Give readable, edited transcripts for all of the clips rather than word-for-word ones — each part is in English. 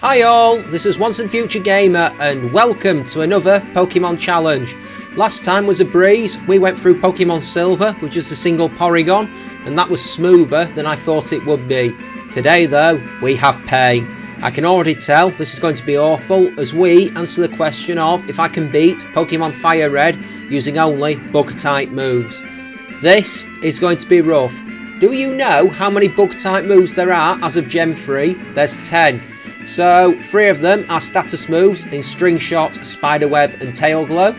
Hi all, this is Once and Future Gamer and welcome to another Pokemon Challenge. Last time was a breeze. We went through Pokemon Silver with just a single Porygon and that was smoother than I thought it would be. Today though, we have pain. I can already tell this is going to be awful as we answer the question of if I can beat Pokemon Fire Red using only Bug-type moves. This is going to be rough. Do you know how many Bug-type moves there are as of Gen 3? There's 10. So 3 of them are status moves in String Shot, Spiderweb and Tail Glow.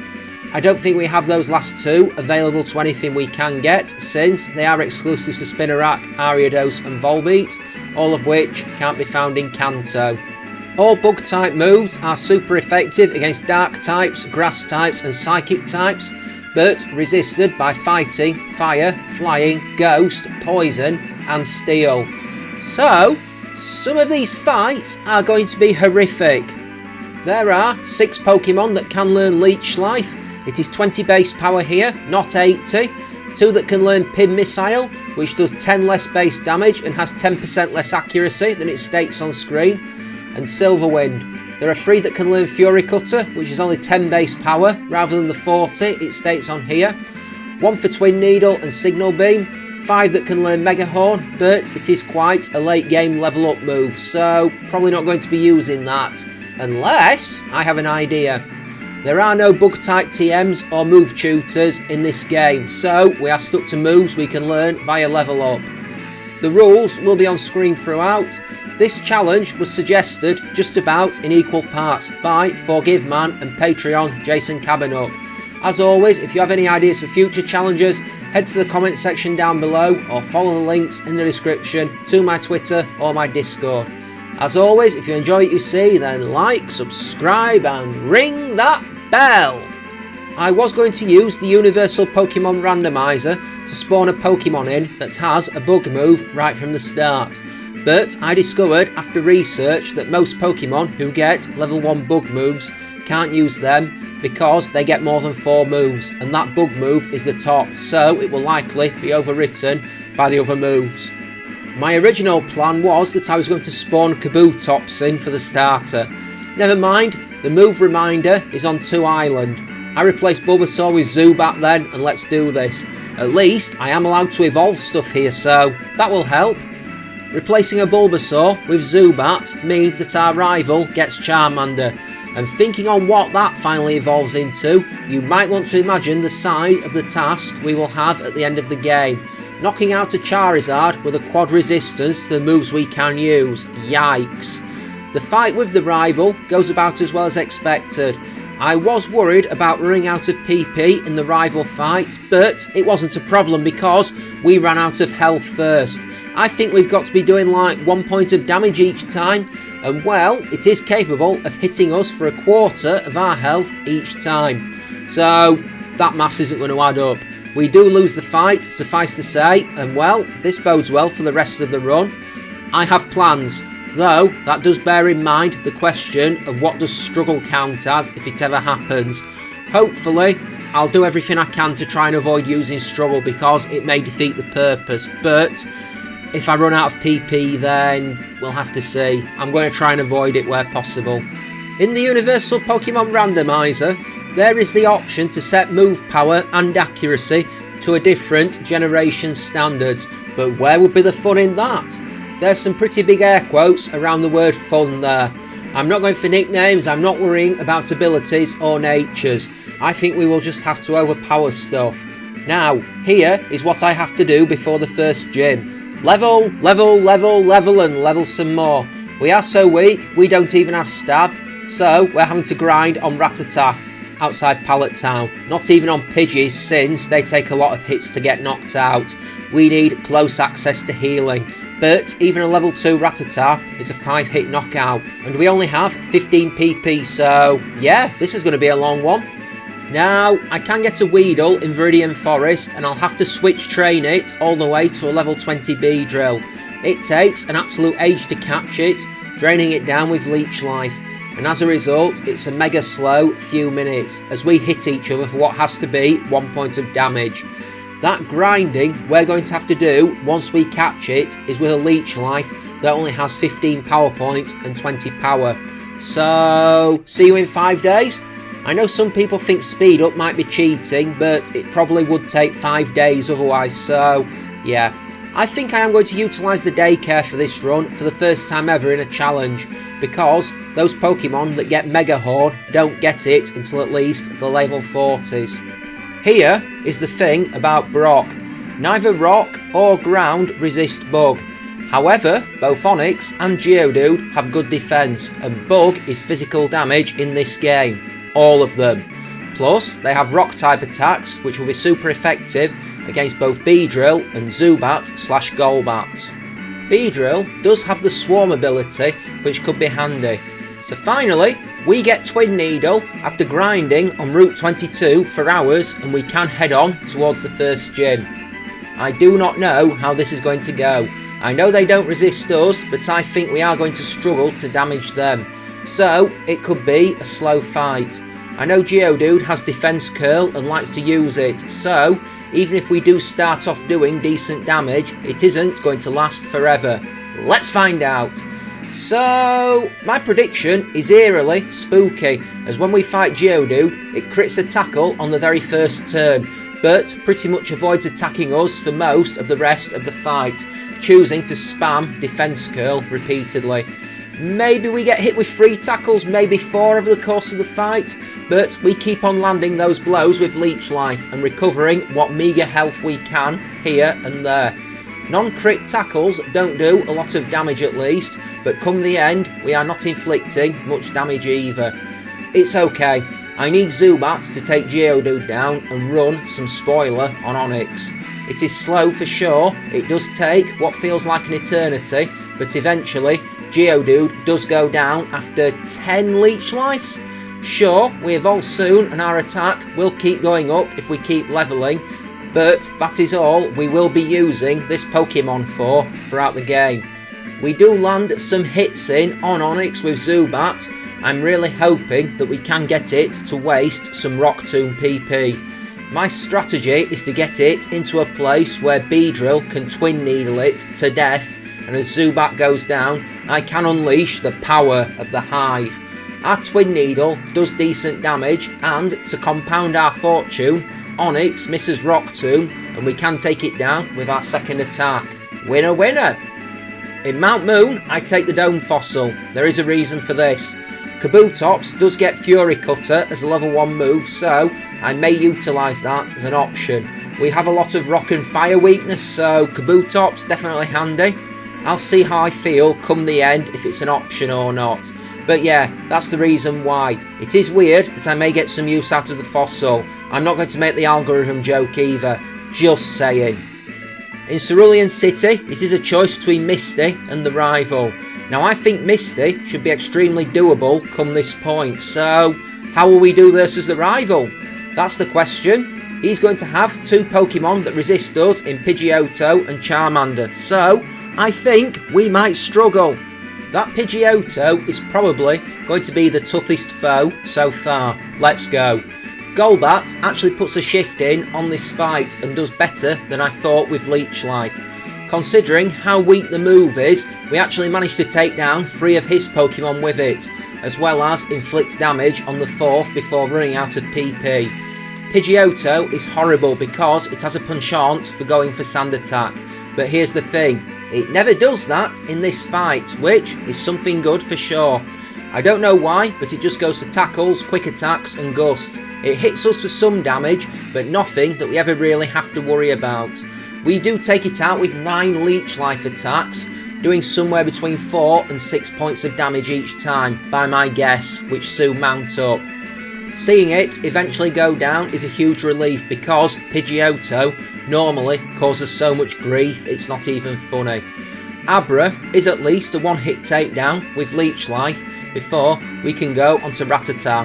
I don't think we have those last 2 available to anything we can get since they are exclusive to Spinarak, Ariados and Volbeat, all of which can't be found in Kanto. All bug type moves are super effective against dark types, grass types and psychic types, but resisted by fighting, fire, flying, ghost, poison and steel. So some of these fights are going to be horrific. There are 6 Pokemon that can learn Leech Life. It is 20 base power here, not 80. 2 that can learn Pin Missile, which does 10 less base damage and has 10% less accuracy than it states on screen. And Silver Wind. There are 3 that can learn Fury Cutter, which is only 10 base power rather than the 40 it states on here. 1 for Twin Needle and Signal Beam. 5 that can learn Mega Horn, but it is quite a late game level up move, so probably not going to be using that, unless I have an idea. There are no bug type TMs or move tutors in this game, so we are stuck to moves we can learn via level up. The rules will be on screen throughout. This challenge was suggested just about in equal parts by Forgiveman and Patreon Jason Cabannock. As always, if you have any ideas for future challenges, head to the comment section down below or follow the links in the description to my Twitter or my Discord. As always, if you enjoy what you see, then like, subscribe and ring that bell. I was going to use the Universal Pokemon Randomizer to spawn a Pokemon in that has a bug move right from the start. But I discovered after research that most Pokemon who get level 1 bug moves can't use them because they get more than 4 moves and that bug move is the top, so it will likely be overwritten by the other moves. My original plan was that I was going to spawn Kabutops in for the starter. Never mind, the move reminder is on 2 Island. I replaced Bulbasaur with Zubat then and let's do this. At least I am allowed to evolve stuff here, so that will help. Replacing a Bulbasaur with Zubat means that our rival gets Charmander. And thinking on what that finally evolves into, you might want to imagine the size of the task we will have at the end of the game. Knocking out a Charizard with a quad resistance to the moves we can use. Yikes. The fight with the rival goes about as well as expected. I was worried about running out of PP in the rival fight, but it wasn't a problem because we ran out of health first. I think we've got to be doing like 1 point of damage each time. And well, it is capable of hitting us for a quarter of our health each time. So that maths isn't going to add up. We do lose the fight, suffice to say, and well, this bodes well for the rest of the run. I have plans, though that does bear in mind the question of what does struggle count as if it ever happens. Hopefully, I'll do everything I can to try and avoid using struggle because it may defeat the purpose, but if I run out of PP, then we'll have to see. I'm going to try and avoid it where possible. In the Universal Pokemon Randomizer, there is the option to set move power and accuracy to a different generation standards. But where would be the fun in that? There's some pretty big air quotes around the word fun there. I'm not going for nicknames, I'm not worrying about abilities or natures. I think we will just have to overpower stuff. Now, here is what I have to do before the first gym. Level, level, level, level and level some more. We are so weak, we don't even have stab, so we're having to grind on Rattata outside Pallet Town. Not even on Pidgeys since they take a lot of hits to get knocked out. We need close access to healing. But even a level 2 Rattata is a 5-hit knockout and we only have 15 PP, so yeah, this is going to be a long one. Now, I can get a Weedle in Viridian Forest and I'll have to switch train it all the way to a level 20 Beedrill. It takes an absolute age to catch it, draining it down with Leech Life, and as a result it's a mega slow few minutes as we hit each other for what has to be 1 point of damage. That grinding we're going to have to do once we catch it is with a Leech Life that only has 15 power points and 20 power. So, see you in 5 days? I know some people think speed up might be cheating, but it probably would take 5 days otherwise, so yeah. I think I am going to utilise the daycare for this run for the first time ever in a challenge, because those Pokemon that get Mega Horn don't get it until at least the level 40s. Here is the thing about Brock. Neither rock or ground resist bug. However, both Onyx and Geodude have good defence, and bug is physical damage in this game. All of them. Plus, they have rock type attacks, which will be super effective against both Beedrill and Zubat/Golbat. Beedrill does have the Swarm ability, which could be handy. So finally, we get Twin Needle after grinding on Route 22 for hours, and we can head on towards the first gym. I do not know how this is going to go. I know they don't resist us, but I think we are going to struggle to damage them. So, it could be a slow fight. I know Geodude has Defense Curl and likes to use it, so even if we do start off doing decent damage, it isn't going to last forever. Let's find out. So, my prediction is eerily spooky, as when we fight Geodude, it crits a tackle on the very first turn, but pretty much avoids attacking us for most of the rest of the fight, choosing to spam Defense Curl repeatedly. Maybe we get hit with 3 tackles, maybe 4 over the course of the fight, but we keep on landing those blows with Leech Life and recovering what meagre health we can here and there. Non-crit tackles don't do a lot of damage at least, but come the end, we are not inflicting much damage either. It's okay, I need Zubat to take Geodude down and run some spoiler on Onyx. It is slow for sure, it does take what feels like an eternity, but eventually Geodude does go down after 10 Leech Lives. Sure, we evolve soon and our attack will keep going up if we keep levelling, but that is all we will be using this Pokemon for throughout the game. We do land some hits in on Onyx with Zubat. I'm really hoping that we can get it to waste some Rock Tomb PP. My strategy is to get it into a place where Beedrill can Twin Needle it to death, and as Zubat goes down, I can unleash the power of the Hive. Our Twin Needle does decent damage, and to compound our fortune, Onyx misses Rock Tomb, and we can take it down with our second attack. Winner winner! In Mount Moon, I take the Dome Fossil. There is a reason for this. Kabutops does get Fury Cutter as a level 1 move, so I may utilise that as an option. We have a lot of rock and fire weakness, so Kabutops definitely handy. I'll see how I feel come the end if it's an option or not. But yeah, that's the reason why. It is weird that I may get some use out of the fossil. I'm not going to make the algorithm joke either. Just saying. In Cerulean City, it is a choice between Misty and the rival. Now I think Misty should be extremely doable come this point, so how will we do versus the rival? That's the question. He's going to have 2 Pokemon that resist us in Pidgeotto and Charmander, so I think we might struggle. That Pidgeotto is probably going to be the toughest foe so far. Let's go. Golbat actually puts a shift in on this fight and does better than I thought with Leech Life. Considering how weak the move is, we actually managed to take down 3 of his Pokemon with it, as well as inflict damage on the 4th before running out of PP. Pidgeotto is horrible because it has a penchant for going for Sand Attack, but here's the thing, it never does that in this fight, which is something good for sure. I don't know why, but it just goes for tackles, quick attacks and gusts. It hits us for some damage, but nothing that we ever really have to worry about. We do take it out with 9 Leech Life attacks, doing somewhere between 4 and 6 points of damage each time, by my guess, which soon mount up. Seeing it eventually go down is a huge relief because Pidgeotto normally causes so much grief it's not even funny. Abra is at least a 1-hit takedown with Leech Life before we can go onto Rattata.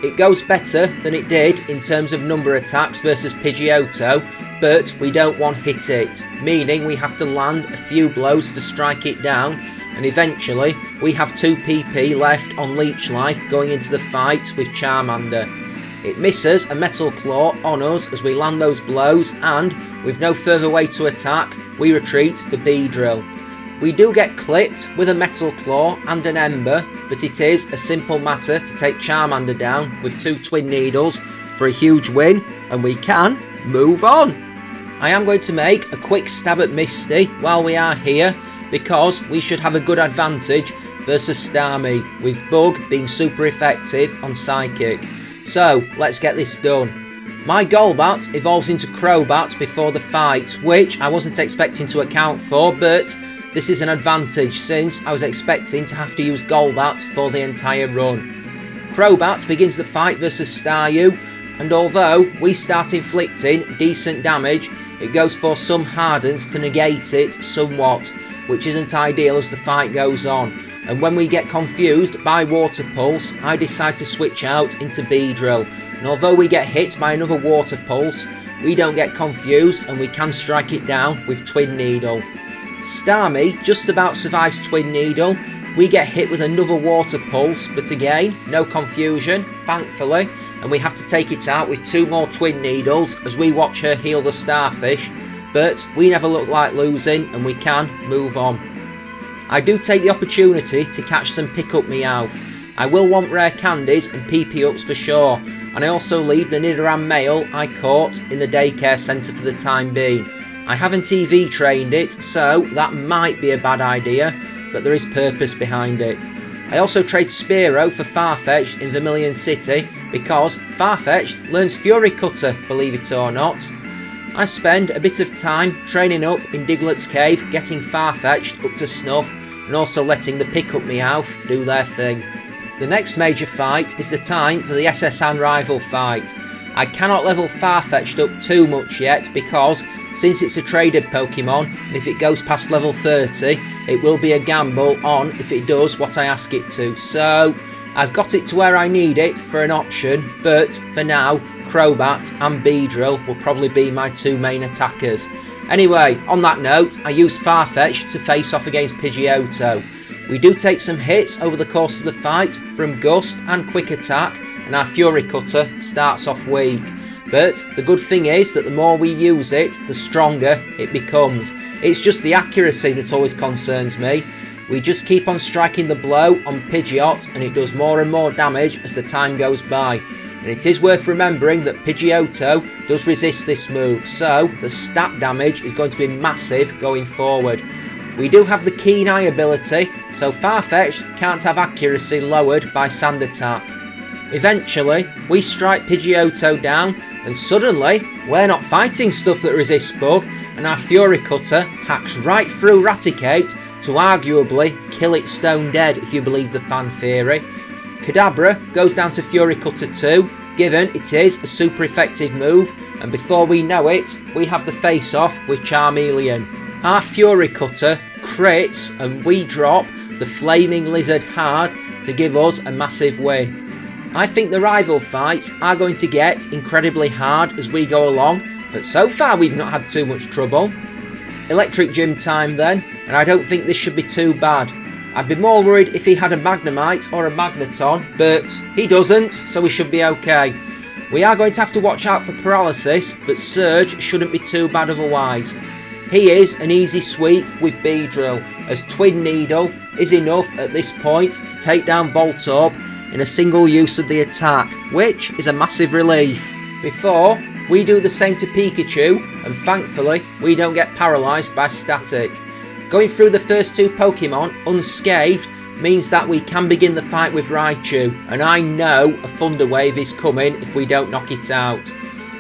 It goes better than it did in terms of number attacks versus Pidgeotto, but we don't 1-hit it, meaning we have to land a few blows to strike it down, and eventually we have 2 PP left on Leech Life going into the fight with Charmander. It misses a Metal Claw on us as we land those blows, and with no further way to attack, we retreat for Beedrill. We do get clipped with a metal claw and an ember, but it is a simple matter to take Charmander down with 2 twin needles for a huge win, and we can move on. I am going to make a quick stab at Misty while we are here, because we should have a good advantage versus Starmie, with Bug being super effective on Psychic. So let's get this done. My Golbat evolves into Crobat before the fight, which I wasn't expecting to account for, but this is an advantage since I was expecting to have to use Golbat for the entire run. Crobat begins the fight versus Staryu, and although we start inflicting decent damage, it goes for some Hardens to negate it somewhat, which isn't ideal as the fight goes on. And when we get confused by Water Pulse, I decide to switch out into Beedrill. And although we get hit by another Water Pulse, we don't get confused and we can strike it down with Twin Needle. Starmie just about survives Twin Needle. We get hit with another Water Pulse, but again, no confusion, thankfully, and we have to take it out with 2 more Twin Needles as we watch her heal the Starfish, but we never look like losing and we can move on. I do take the opportunity to catch some Pick-up Meowth. I will want rare candies and PP-ups for sure, and I also leave the Nidoran male I caught in the daycare centre for the time being. I haven't EV trained it, so that might be a bad idea, but there is purpose behind it. I also trade Spearow for Farfetch'd in Vermilion City, because Farfetch'd learns Fury Cutter, believe it or not. I spend a bit of time training up in Diglett's Cave, getting Farfetch'd up to snuff, and also letting the Pick-up Meowth do their thing. The next major fight is the time for the SSN rival fight. I cannot level Farfetch'd up too much yet because, since it's a traded Pokemon, and if it goes past level 30, it will be a gamble on if it does what I ask it to. So, I've got it to where I need it for an option, but for now, Crobat and Beedrill will probably be my 2 main attackers. Anyway, on that note, I use Farfetch'd to face off against Pidgeotto. We do take some hits over the course of the fight from Gust and Quick Attack, and our Fury Cutter starts off weak. But the good thing is that the more we use it, the stronger it becomes. It's just the accuracy that always concerns me. We just keep on striking the blow on Pidgeot and it does more and more damage as the time goes by. And it is worth remembering that Pidgeotto does resist this move, so the stat damage is going to be massive going forward. We do have the Keen Eye ability, so Farfetch'd can't have accuracy lowered by Sand Attack. Eventually, we strike Pidgeotto down, and suddenly, we're not fighting stuff that resists Bug, and our Fury Cutter hacks right through Raticate to arguably kill it stone dead if you believe the fan theory. Kadabra goes down to Fury Cutter 2, given it is a super effective move, and before we know it, we have the face-off with Charmeleon. Our Fury Cutter crits and we drop the Flaming Lizard hard to give us a massive win. I think the rival fights are going to get incredibly hard as we go along, but so far we've not had too much trouble. Electric Gym time then, and I don't think this should be too bad. I'd be more worried if he had a Magnemite or a Magneton, but he doesn't, so we should be okay. We are going to have to watch out for Paralysis, but Surge shouldn't be too bad otherwise. He is an easy sweep with Beedrill, as Twin Needle is enough at this point to take down Voltorb in a single use of the attack, which is a massive relief. Before, we do the same to Pikachu, and thankfully we don't get paralysed by static. Going through the first 2 Pokemon unscathed means that we can begin the fight with Raichu, and I know a Thunder Wave is coming if we don't knock it out.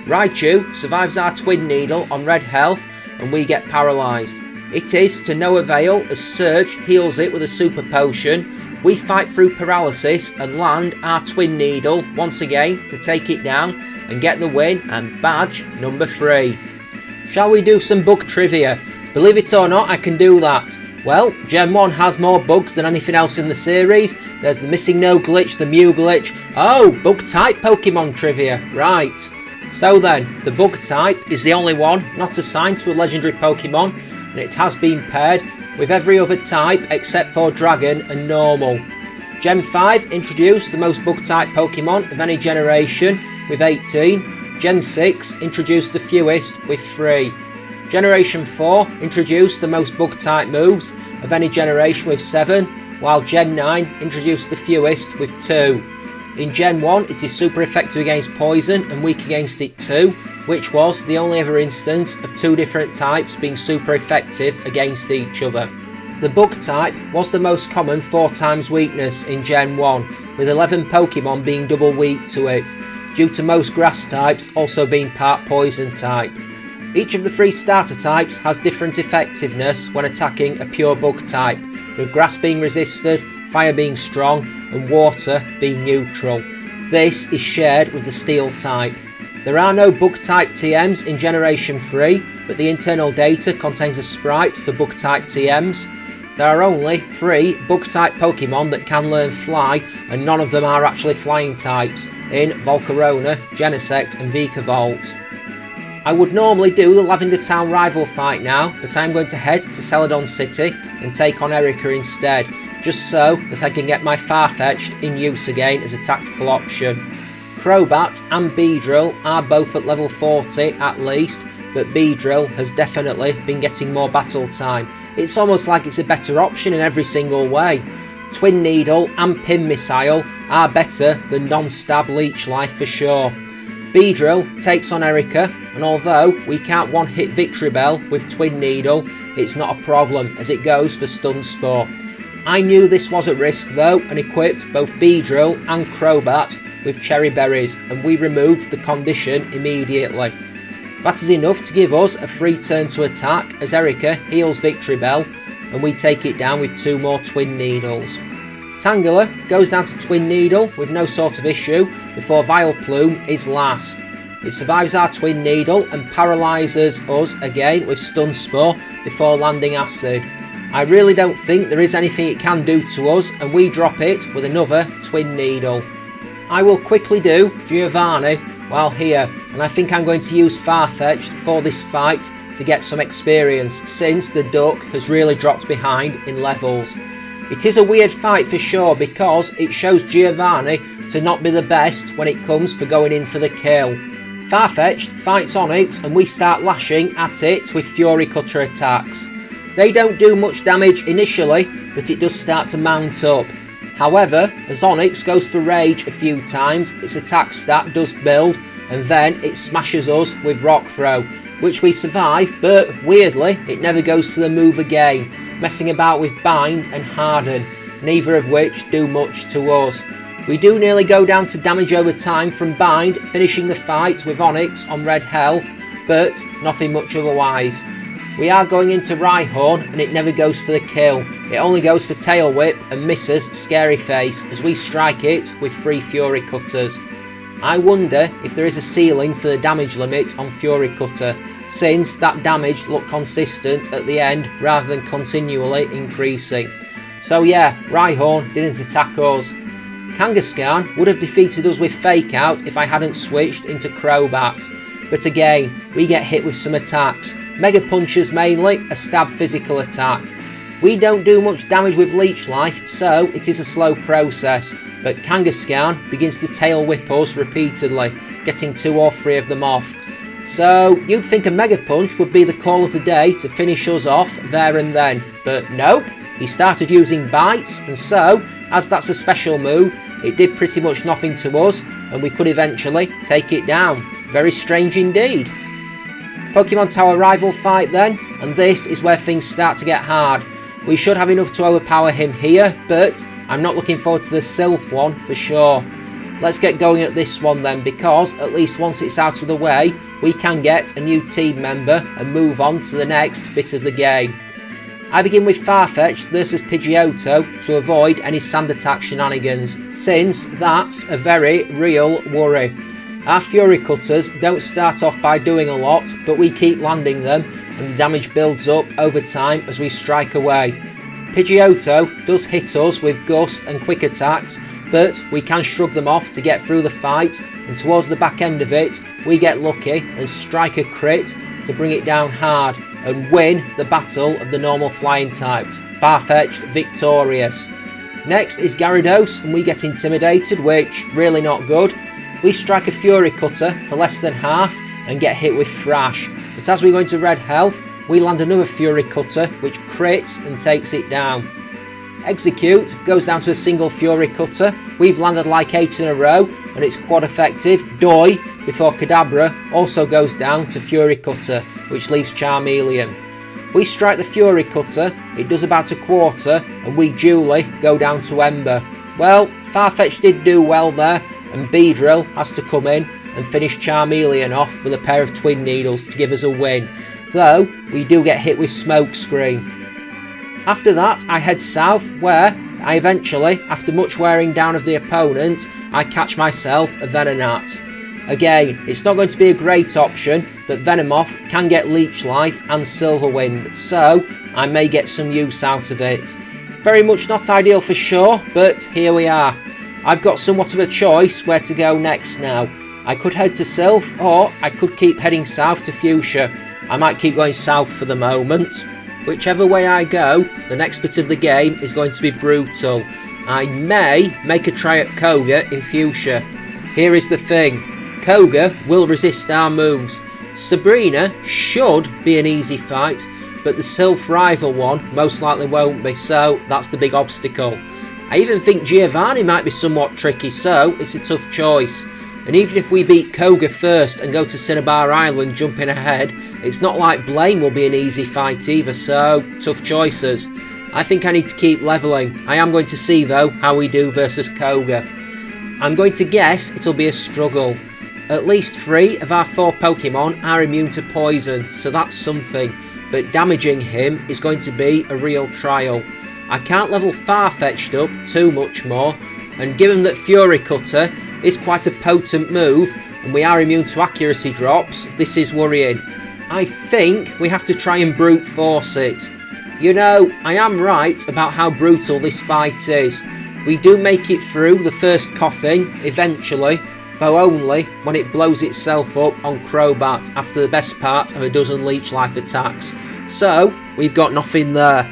Raichu survives our Twin Needle on red health, and we get paralysed. It is to no avail as Surge heals it with a Super Potion. We fight through Paralysis and land our Twin Needle once again to take it down and get the win and badge number 3. Shall we do some bug trivia? Believe it or not, I can do that. Well, Gen 1 has more bugs than anything else in the series. There's the Missing No glitch, the Mew glitch. Oh, bug type Pokemon trivia. Right. So then, the bug type is the only one not assigned to a legendary Pokemon, and it has been paired with every other type except for Dragon and Normal. Gen 5 introduced the most bug type Pokemon of any generation with 18. Gen 6 introduced the fewest with 3. Generation 4 introduced the most bug type moves of any generation with 7, while Gen 9 introduced the fewest with 2. In Gen 1 it is super effective against poison and weak against it too, which was the only ever instance of 2 different types being super effective against each other. The bug type was the most common 4 times weakness in Gen 1, with 11 Pokemon being double weak to it, due to most grass types also being part poison type. Each of the 3 starter types has different effectiveness when attacking a pure bug type, with grass being resisted, fire being strong and water being neutral. This is shared with the steel type. There are no bug type TMs in Generation 3, but the internal data contains a sprite for bug type TMs. There are only 3 bug type Pokemon that can learn fly, and none of them are actually flying types, in Volcarona, Genesect and Vikavolt. I would normally do the Lavender Town rival fight now, but I'm going to head to Celadon City and take on Erica instead, just so that I can get my Farfetch'd in use again as a tactical option. Crobat and Beedrill are both at level 40 at least, but Beedrill has definitely been getting more battle time. It's almost like it's a better option in every single way. Twin Needle and Pin Missile are better than non-stab Leech Life for sure. Beedrill takes on Erica, and although we can't one-hit Victory Bell with Twin Needle, it's not a problem as it goes for Stun Spore. I knew this was at risk though, and equipped both Beedrill and Crobat with Cherry Berries, and we removed the condition immediately. That is enough to give us a free turn to attack as Erica heals Victory Bell, and we take it down with 2 more Twin Needles. Tangela goes down to Twin Needle with no sort of issue before Vileplume is last. It survives our Twin Needle and paralyses us again with Stun Spore before landing Acid. I really don't think there is anything it can do to us, and we drop it with another Twin Needle. I will quickly do Giovanni while here, and I think I'm going to use Farfetch'd for this fight to get some experience, since the duck has really dropped behind in levels. It is a weird fight for sure because it shows Giovanni to not be the best when it comes for going in for the kill. Farfetch'd fights Onix and we start lashing at it with Fury Cutter attacks. They don't do much damage initially, but it does start to mount up. However, as Onix goes for Rage a few times, its attack stat does build, and then it smashes us with Rock Throw, which we survive, but weirdly it never goes for the move again, messing about with Bind and Harden, neither of which do much to us. We do nearly go down to damage over time from Bind, finishing the fight with Onix on red health, but nothing much otherwise. We are going into Rhyhorn and it never goes for the kill. It only goes for Tail Whip and misses Scary Face as we strike it with 3 Fury Cutters. I wonder if there is a ceiling for the damage limit on Fury Cutter, since that damage looked consistent at the end rather than continually increasing. So yeah, Rhyhorn didn't attack us. Kangaskhan would have defeated us with Fake Out if I hadn't switched into Crobat. But again, we get hit with some attacks. Mega Punches mainly, a stab physical attack. We don't do much damage with Leech Life, so it is a slow process, but Kangaskhan begins to tail whip us repeatedly, getting 2 or 3 of them off. So you'd think a Mega Punch would be the call of the day to finish us off there and then, but nope, he started using Bites, and so, as that's a special move, it did pretty much nothing to us, and we could eventually take it down. Very strange indeed. Pokemon Tower rival fight then, and this is where things start to get hard. We should have enough to overpower him here, but I'm not looking forward to the Sylph one for sure. Let's get going at this one then, because at least once it's out of the way, we can get a new team member and move on to the next bit of the game. I begin with Farfetch'd versus Pidgeotto to avoid any sand attack shenanigans, since that's a very real worry. Our Fury Cutters don't start off by doing a lot, but we keep landing them, and the damage builds up over time as we strike away. Pidgeotto does hit us with Gust and Quick Attacks, but we can shrug them off to get through the fight, and towards the back end of it, we get lucky and strike a crit to bring it down hard, and win the battle of the normal flying types. Farfetch'd victorious. Next is Gyarados, and we get intimidated, which really not good. We strike a Fury Cutter for less than half and get hit with Thrash, but as we go into red health, we land another Fury Cutter, which crits and takes it down. Execute goes down to a single Fury Cutter. We've landed like 8 in a row, and it's quad effective. Doi, before Kadabra, also goes down to Fury Cutter, which leaves Charmeleon. We strike the Fury Cutter, it does about a quarter, and we duly go down to Ember. Well, Farfetch'd did do well there, and Beedrill has to come in and finish Charmeleon off with a pair of Twin Needles to give us a win, though we do get hit with Smokescreen. After that, I head south, where I eventually, after much wearing down of the opponent, I catch myself a Venonat. Again, it's not going to be a great option, but Venomoth can get Leech Life and Silverwind, so I may get some use out of it. Very much not ideal for sure, but here we are. I've got somewhat of a choice where to go next now. I could head to Sylph, or I could keep heading south to Fuchsia. I might keep going south for the moment. Whichever way I go, the next bit of the game is going to be brutal. I may make a try at Koga in Fuchsia. Here is the thing. Koga will resist our moves. Sabrina should be an easy fight, but the Sylph rival one most likely won't be, so that's the big obstacle. I even think Giovanni might be somewhat tricky, so it's a tough choice. And even if we beat Koga first and go to Cinnabar Island jumping ahead, it's not like Blaine will be an easy fight either, so tough choices. I think I need to keep levelling. I am going to see though how we do versus Koga. I'm going to guess it'll be a struggle. At least 3 of our 4 Pokemon are immune to poison, so that's something, but damaging him is going to be a real trial. I can't level Farfetch'd up too much more, and given that Fury Cutter is quite a potent move and we are immune to accuracy drops, this is worrying. I think we have to try and brute force it. You know, I am right about how brutal this fight is. We do make it through the first coughing eventually, though only when it blows itself up on Crobat after the best part of a dozen Leech Life attacks. So, we've got nothing there.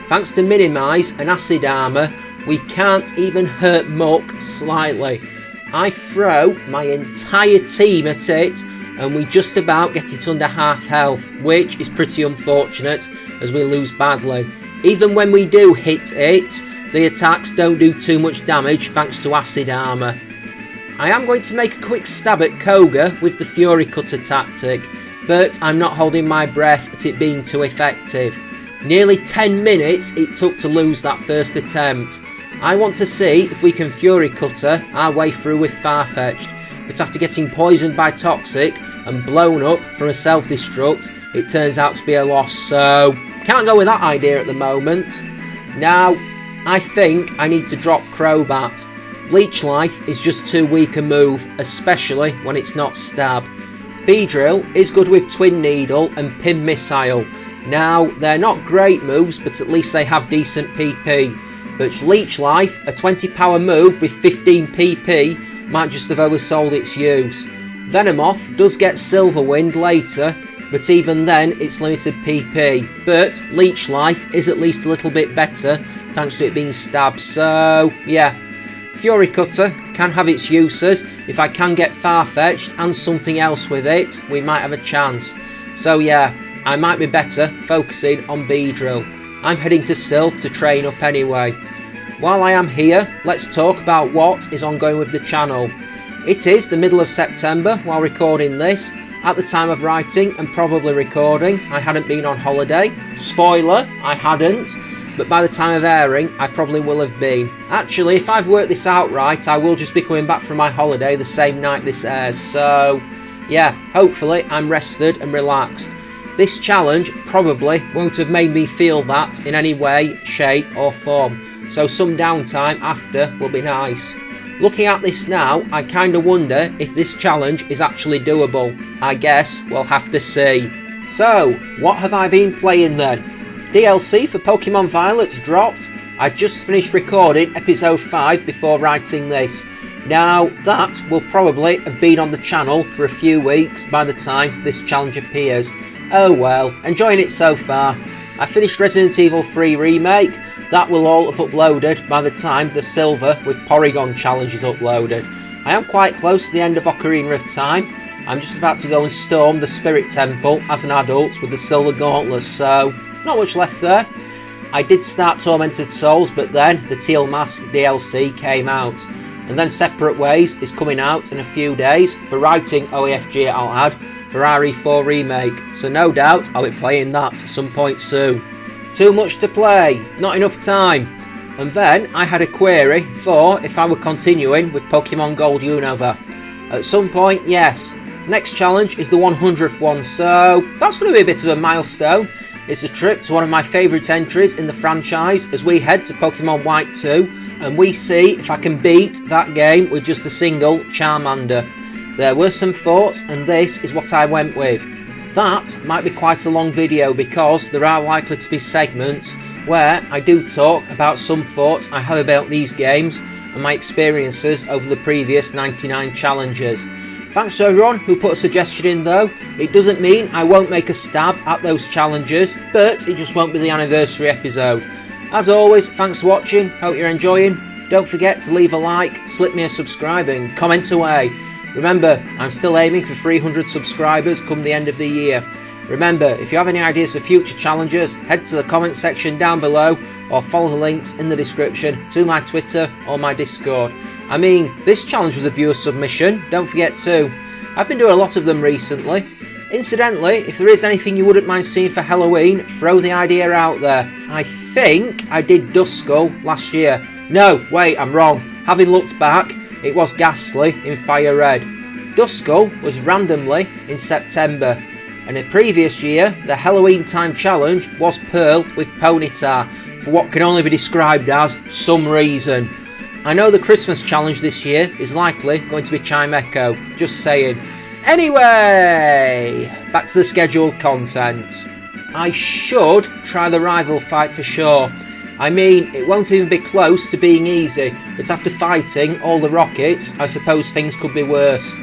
Thanks to Minimise and Acid Armour, we can't even hurt Muck slightly. I throw my entire team at it, and we just about get it under half health, which is pretty unfortunate as we lose badly. Even when we do hit it, the attacks don't do too much damage thanks to Acid Armour. I am going to make a quick stab at Koga with the Fury Cutter tactic, but I'm not holding my breath at it being too effective. Nearly 10 minutes it took to lose that first attempt. I want to see if we can Fury Cutter our way through with Farfetch'd, but after getting poisoned by Toxic and blown up from a self-destruct, it turns out to be a loss, so can't go with that idea at the moment. Now, I think I need to drop Crobat. Leech Life is just too weak a move, especially when it's not Stab. Beedrill is good with Twin Needle and Pin Missile. Now, they're not great moves, but at least they have decent PP. But Leech Life, a 20 power move with 15 PP, might just have oversold its use. Venomoth does get Silverwind later, but even then it's limited PP. But Leech Life is at least a little bit better, thanks to it being stabbed, so yeah. Fury Cutter can have its uses. If I can get Farfetch'd and something else with it, we might have a chance. So yeah, I might be better focusing on Beedrill. I'm heading to Sylph to train up anyway. While I am here, let's talk about what is ongoing with the channel. It is the middle of September while recording this. At the time of writing and probably recording, I hadn't been on holiday. Spoiler, I hadn't. But by the time of airing, I probably will have been. Actually, if I've worked this out right, I will just be coming back from my holiday the same night this airs. So, yeah, hopefully I'm rested and relaxed. This challenge probably won't have made me feel that in any way, shape or form. So some downtime after will be nice. Looking at this now, I kinda wonder if this challenge is actually doable. I guess we'll have to see. So, what have I been playing then? DLC for Pokemon Violet dropped. I just finished recording episode 5 before writing this. Now, that will probably have been on the channel for a few weeks by the time this challenge appears. Oh well, enjoying it so far. I finished Resident Evil 3 Remake. That will all have uploaded by the time the Silver with Porygon challenge is uploaded. I am quite close to the end of Ocarina of Time. I'm just about to go and storm the Spirit Temple as an adult with the Silver Gauntlet, so not much left there. I did start Tormented Souls, but then the Teal Mask DLC came out. And then Separate Ways is coming out in a few days, for writing OEFG I'll add, for RE4 Remake, so no doubt I'll be playing that at some point soon. Too much to play, not enough time. And then I had a query for if I were continuing with Pokemon Gold Unova. At some point, yes. Next challenge is the 100th one, so that's going to be a bit of a milestone. It's a trip to one of my favourite entries in the franchise as we head to Pokemon White 2 and we see if I can beat that game with just a single Charmander. There were some thoughts and this is what I went with. That might be quite a long video because there are likely to be segments where I do talk about some thoughts I have about these games and my experiences over the previous 99 challenges. Thanks to everyone who put a suggestion in though. It doesn't mean I won't make a stab at those challenges, but it just won't be the anniversary episode. As always, thanks for watching, hope you're enjoying. Don't forget to leave a like, slip me a subscribe and comment away. Remember, I'm still aiming for 300 subscribers come the end of the year. Remember, if you have any ideas for future challenges, head to the comment section down below or follow the links in the description to my Twitter or my Discord. I mean, this challenge was a viewer submission, don't forget to. I've been doing a lot of them recently. Incidentally, if there is anything you wouldn't mind seeing for Halloween, throw the idea out there. I think I did Duskull last year. No, wait, I'm wrong. Having looked back, it was Ghastly in Fire Red. Duskull was randomly in September. And the previous year, the Halloween time challenge was Pearl with Ponyta, for what can only be described as some reason. I know the Christmas challenge this year is likely going to be Chimecho, just saying. Anyway, back to the scheduled content. I should try the rival fight for sure. I mean, it won't even be close to being easy, but after fighting all the rockets, I suppose things could be worse.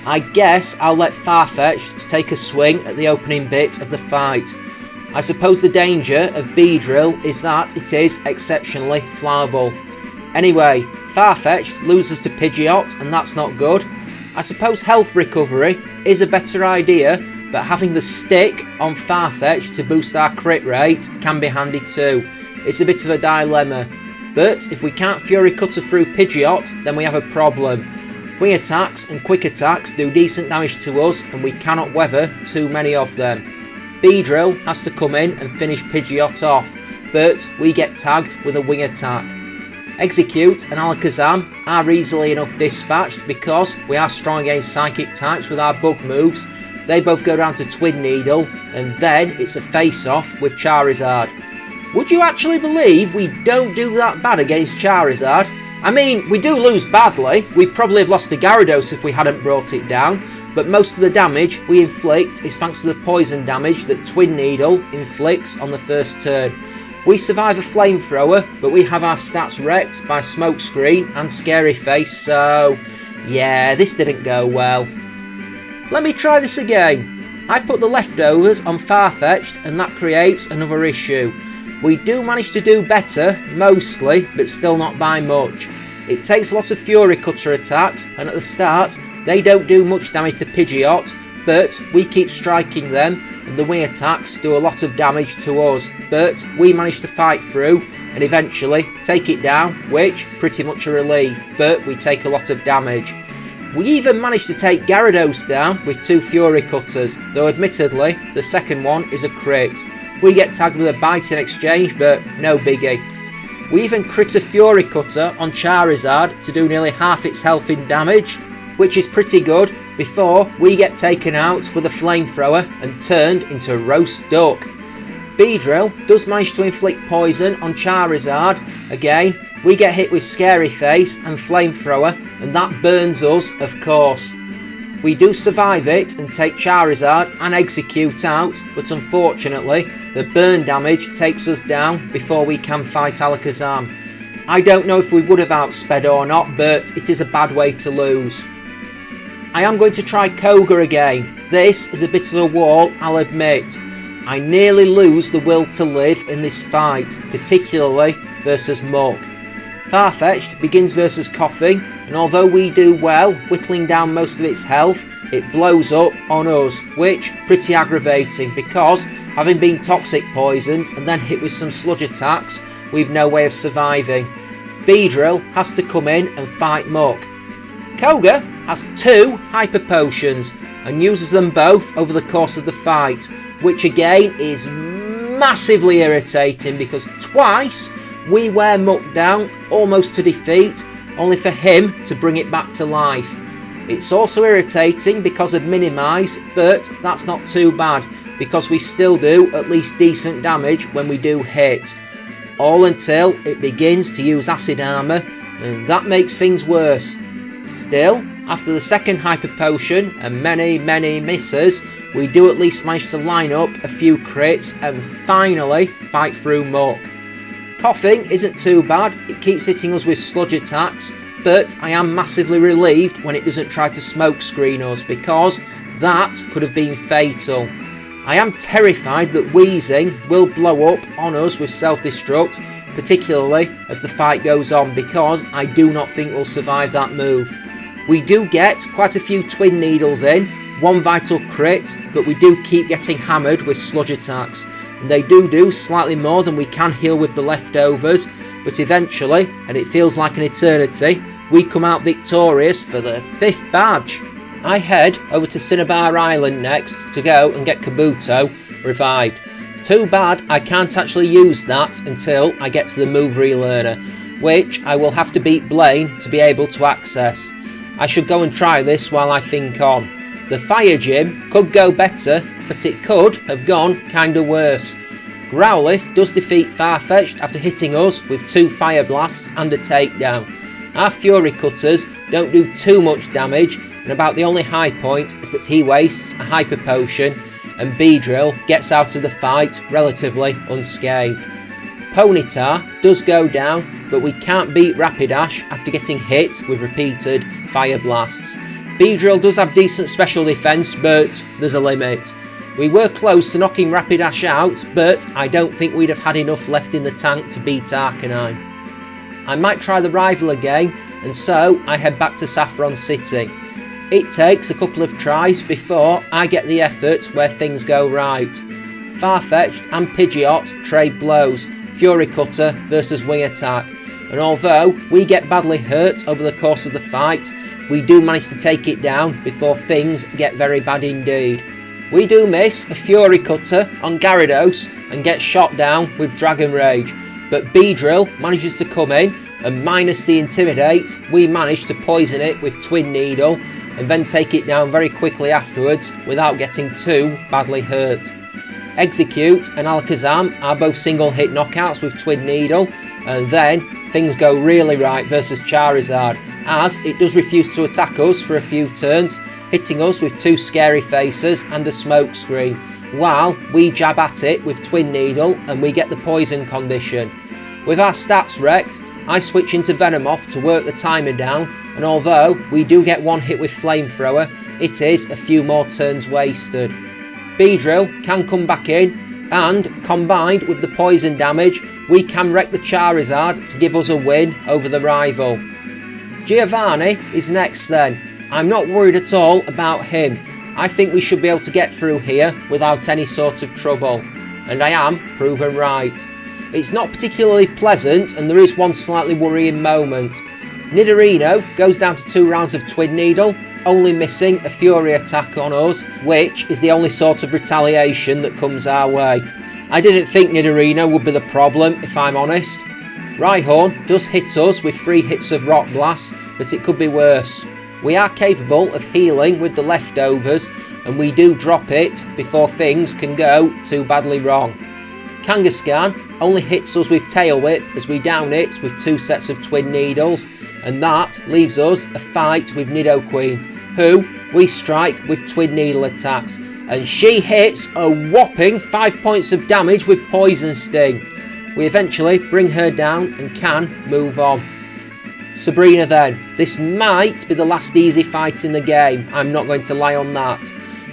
I guess I'll let Farfetch'd take a swing at the opening bit of the fight. I suppose the danger of Beedrill is that it is exceptionally flammable. Anyway, Farfetch'd loses to Pidgeot and that's not good. I suppose health recovery is a better idea, but having the stick on Farfetch'd to boost our crit rate can be handy too. It's a bit of a dilemma. But if we can't Fury Cutter through Pidgeot, then we have a problem. Wing attacks and quick attacks do decent damage to us and we cannot weather too many of them. Beedrill has to come in and finish Pidgeot off, but we get tagged with a wing attack. Execute and Alakazam are easily enough dispatched because we are strong against psychic types with our bug moves. They both go down to Twin Needle and then it's a face-off with Charizard. Would you actually believe we don't do that bad against Charizard? I mean, we do lose badly. We'd probably have lost to Gyarados if we hadn't brought it down, but most of the damage we inflict is thanks to the poison damage that Twin Needle inflicts on the first turn. We survive a flamethrower, but we have our stats wrecked by Smokescreen and Scary Face, so yeah, this didn't go well. Let me try this again. I put the leftovers on Farfetch'd and that creates another issue. We do manage to do better, mostly, but still not by much. It takes a lot of Fury Cutter attacks, and at the start, they don't do much damage to Pidgeot, but we keep striking them, and the wing attacks do a lot of damage to us, but we manage to fight through, and eventually take it down, which, pretty much a relief, but we take a lot of damage. We even managed to take Gyarados down with 2 Fury Cutters, though admittedly, the second one is a crit. We get tagged with a bite in exchange, but no biggie. We even crit a Fury Cutter on Charizard to do nearly half its health in damage, which is pretty good, before we get taken out with a flamethrower and turned into roast duck. Beedrill does manage to inflict poison on Charizard. Again, we get hit with Scary Face and flamethrower, and that burns us, of course. We do survive it and take Charizard and Execute out, but unfortunately the burn damage takes us down before we can fight Alakazam. I don't know if we would have outsped or not, but it is a bad way to lose. I am going to try Koga again. This is a bit of a wall, I'll admit. I nearly lose the will to live in this fight, particularly versus Muk. Farfetch'd begins versus Coffee, and although we do well whittling down most of its health, it blows up on us, which pretty aggravating because having been toxic poisoned and then hit with some sludge attacks, we've no way of surviving. Beedrill has to come in and fight Muck. Koga has 2 hyper potions and uses them both over the course of the fight, which again is massively irritating because twice we wear Muck down almost to defeat, only for him to bring it back to life. It's also irritating because of Minimise, but that's not too bad because we still do at least decent damage when we do hit. All until it begins to use acid armour, and that makes things worse. Still, after the second hyper potion and many misses, we do at least manage to line up a few crits and finally fight through Muck. Coughing isn't too bad, it keeps hitting us with sludge attacks, but I am massively relieved when it doesn't try to smoke screen us because that could have been fatal. I am terrified that Wheezing will blow up on us with self-destruct, particularly as the fight goes on because I do not think we'll survive that move. We do get quite a few Twin Needles in, 1 vital crit, but we do keep getting hammered with sludge attacks. And they do slightly more than we can heal with the leftovers, but eventually, and it feels like an eternity, we come out victorious for the 5th badge. I head over to Cinnabar Island next to go and get Kabuto revived. Too bad I can't actually use that until I get to the move relearner, which I will have to beat Blaine to be able to access. I should go and try this while I think on. The Fire Gym could go better, but it could have gone kinda worse. Growlithe does defeat Farfetch'd after hitting us with 2 Fire Blasts and a takedown. Our Fury Cutters don't do too much damage, and about the only high point is that he wastes a Hyper Potion and Beedrill gets out of the fight relatively unscathed. Ponyta does go down, but we can't beat Rapidash after getting hit with repeated Fire Blasts. Beedrill does have decent special defense, but there's a limit. We were close to knocking Rapidash out, but I don't think we'd have had enough left in the tank to beat Arcanine. I might try the rival again, and so I head back to Saffron City. It takes a couple of tries before I get the effort where things go right. Farfetch'd and Pidgeot trade blows, Fury Cutter versus Wing Attack, and although we get badly hurt over the course of the fight, we do manage to take it down before things get very bad indeed. We do miss a Fury Cutter on Gyarados and get shot down with Dragon Rage, but Beedrill manages to come in and minus the Intimidate, we manage to poison it with Twin Needle and then take it down very quickly afterwards without getting too badly hurt. Execute and Alakazam are both single hit knockouts with Twin Needle, and then things go really right versus Charizard, as it does refuse to attack us for a few turns, hitting us with 2 scary faces and a smoke screen, while we jab at it with Twin Needle and we get the poison condition. With our stats wrecked, I switch into Venomoth to work the timer down, and although we do get 1 hit with Flamethrower, it is a few more turns wasted. Beedrill can come back in, and combined with the poison damage, we can wreck the Charizard to give us a win over the rival. Giovanni is next then. I'm not worried at all about him. I think we should be able to get through here without any sort of trouble, and I am proven right. It's not particularly pleasant, and there is one slightly worrying moment. Nidorino goes down to 2 rounds of Twin Needle, only missing a Fury attack on us, which is the only sort of retaliation that comes our way. I didn't think Nidorino would be the problem, if I'm honest. Rhyhorn does hit us with 3 hits of Rock Blast, but it could be worse. We are capable of healing with the leftovers, and we do drop it before things can go too badly wrong. Kangaskhan only hits us with Tail Whip as we down it with 2 sets of Twin Needles, and that leaves us a fight with Nidoqueen, who we strike with Twin Needle attacks, and she hits a whopping 5 points of damage with Poison Sting. We eventually bring her down and can move on. Sabrina then. This might be the last easy fight in the game, I'm not going to lie on that.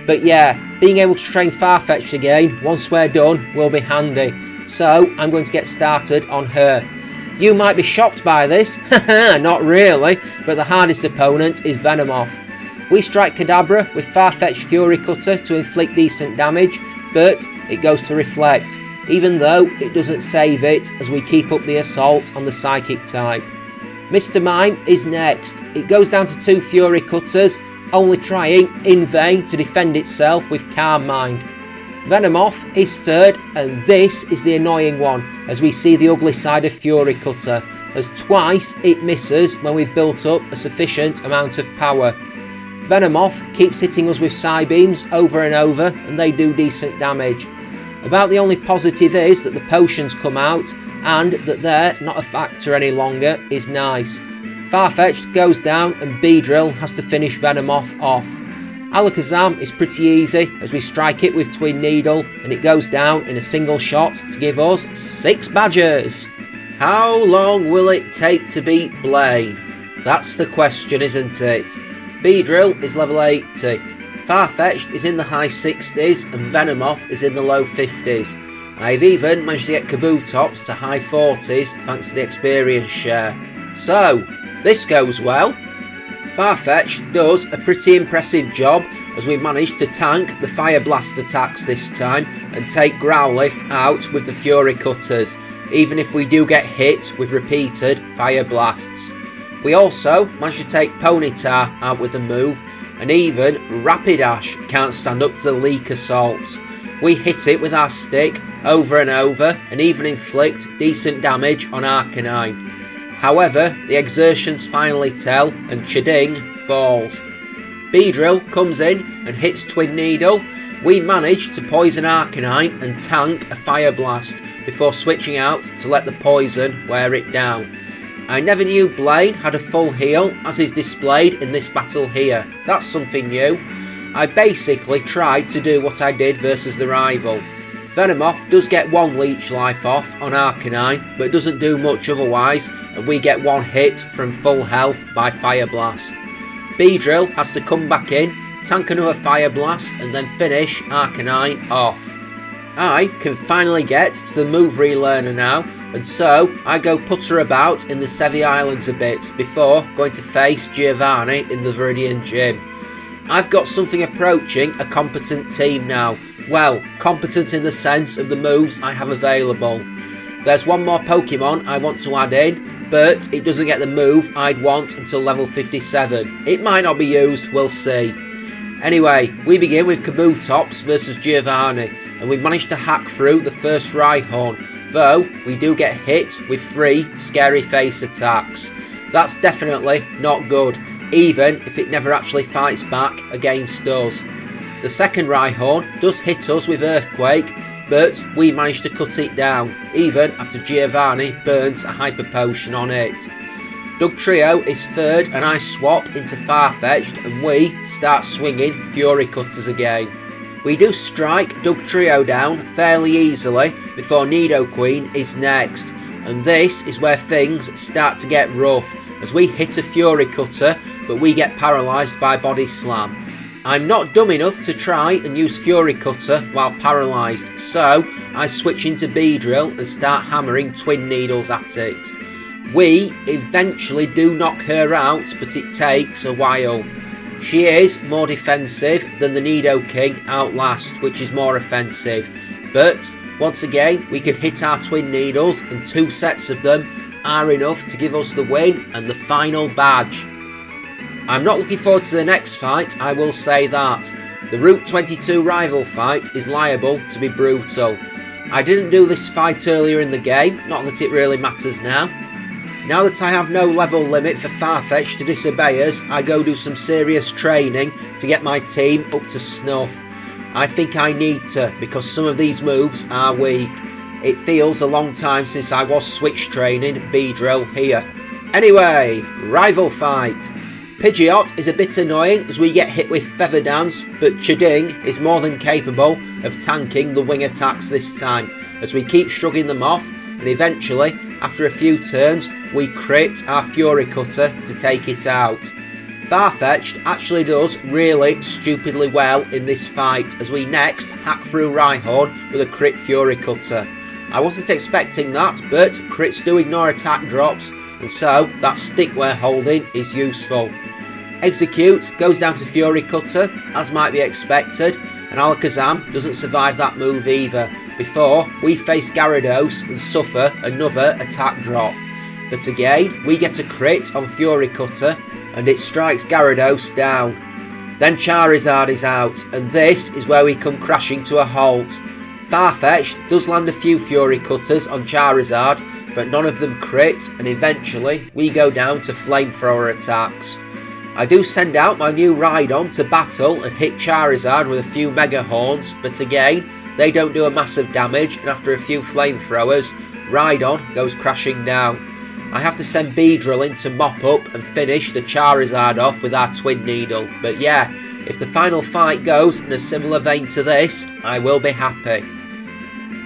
But yeah, being able to train Farfetch'd again once we're done will be handy. So I'm going to get started on her. You might be shocked by this, not really, but the hardest opponent is Venomoth. We strike Kadabra with Farfetch'd Fury Cutter to inflict decent damage, but it goes to reflect, even though it doesn't save it as we keep up the assault on the Psychic type. Mr. Mime is next. It goes down to 2 Fury Cutters, only trying in vain to defend itself with Calm Mind. Venomoth is third, and this is the annoying one as we see the ugly side of Fury Cutter, as twice it misses when we've built up a sufficient amount of power. Venomoth keeps hitting us with Psybeams over and over, and they do decent damage. About the only positive is that the potions come out, and that they're not a factor any longer is nice. Farfetch'd goes down and Beedrill has to finish Venomoth off. Alakazam is pretty easy as we strike it with Twin Needle and it goes down in a single shot to give us 6 badgers. How long will it take to beat Blaine? That's the question, isn't it? Beedrill is level 80. Farfetch'd is in the high 60s and Venomoth is in the low 50s. I've even managed to get Kabutops to high 40s thanks to the experience share. So, this goes well. Farfetch'd does a pretty impressive job as we've managed to tank the Fire Blast attacks this time and take Growlithe out with the Fury Cutters, even if we do get hit with repeated Fire Blasts. We also managed to take Ponyta out with the move, and even Rapidash can't stand up to the Leak Assaults. We hit it with our stick over and over and even inflict decent damage on Arcanine. However, the exertions finally tell and Chiding falls. Beedrill comes in and hits Twin Needle. We manage to poison Arcanine and tank a Fire Blast before switching out to let the poison wear it down. I never knew Blaine had a full heal as is displayed in this battle here. That's something new. I basically tried to do what I did versus the rival. Venomoth does get 1 leech life off on Arcanine, but doesn't do much otherwise, and we get 1 hit from full health by Fire Blast. Beedrill has to come back in, tank another Fire Blast, and then finish Arcanine off. I can finally get to the move relearner now, and so I go putter about in the Sevi Islands a bit before going to face Giovanni in the Viridian Gym. I've got something approaching a competent team now. Well, competent in the sense of the moves I have available. There's 1 more Pokemon I want to add in, but it doesn't get the move I'd want until level 57. It might not be used, we'll see. Anyway, we begin with Kabutops versus Giovanni, and we managed to hack through the first Rhyhorn, though we do get hit with 3 Scary Face attacks. That's definitely not good, even if it never actually fights back against us. The second Rhyhorn does hit us with Earthquake, but we managed to cut it down, even after Giovanni burns a Hyper Potion on it. Dugtrio is third and I swap into Farfetch'd and we start swinging Fury Cutters again. We do strike Dugtrio down fairly easily before Nidoqueen is next, and this is where things start to get rough as we hit a Fury Cutter but we get paralysed by Body Slam. I'm not dumb enough to try and use Fury Cutter while paralysed, so I switch into Beedrill and start hammering Twin Needles at it. We eventually do knock her out, but it takes a while. She is more defensive than the Nidoking Outlast, which is more offensive, but once again we can hit our Twin Needles and 2 sets of them are enough to give us the win and the final badge. I'm not looking forward to the next fight, I will say that. The Route 22 rival fight is liable to be brutal. I didn't do this fight earlier in the game, not that it really matters now. Now that I have no level limit for Farfetch'd to disobey us, I go do some serious training to get my team up to snuff. I think I need to, because some of these moves are weak. It feels a long time since I was switch training Beedrill here. Anyway, rival fight. Pidgeot is a bit annoying as we get hit with Feather Dance, but Chiding is more than capable of tanking the wing attacks this time, as we keep shrugging them off, and eventually, after a few turns, we crit our Fury Cutter to take it out. Farfetch'd actually does really stupidly well in this fight, as we next hack through Rhyhorn with a crit Fury Cutter. I wasn't expecting that, but crits do ignore attack drops, and so that stick we're holding is useful. Execute goes down to Fury Cutter, as might be expected, and Alakazam doesn't survive that move either, before we face Gyarados and suffer another attack drop. But again, we get a crit on Fury Cutter, and it strikes Gyarados down. Then Charizard is out, and this is where we come crashing to a halt. Farfetch'd does land a few Fury Cutters on Charizard, but none of them crit, and eventually we go down to Flamethrower attacks. I do send out my new Rhydon to battle and hit Charizard with a few Mega Horns, but again, they don't do a massive damage, and after a few Flamethrowers, Rhydon goes crashing down. I have to send Beedrill in to mop up and finish the Charizard off with our Twin Needle, but yeah, if the final fight goes in a similar vein to this, I will be happy.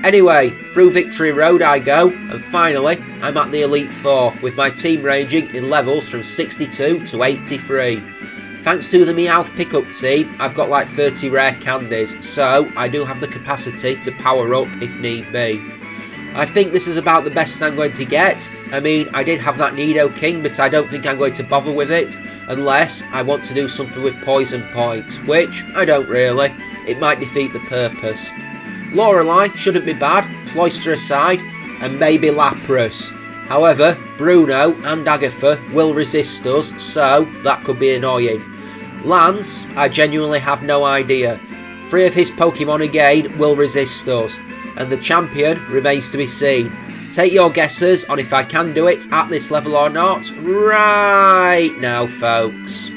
Anyway, through Victory Road I go, and finally I'm at the Elite Four, with my team ranging in levels from 62 to 83. Thanks to the Meowth pickup team, I've got like 30 rare candies, so I do have the capacity to power up if need be. I think this is about the best I'm going to get. I mean, I did have that Nidoking, but I don't think I'm going to bother with it, unless I want to do something with Poison Point, which I don't really. It might defeat the purpose. Lorelei shouldn't be bad, Cloyster aside, and maybe Lapras. However, Bruno and Agatha will resist us, so that could be annoying. Lance, I genuinely have no idea. 3 of his Pokemon again will resist us, and the champion remains to be seen. Take your guesses on if I can do it at this level or not right now, folks.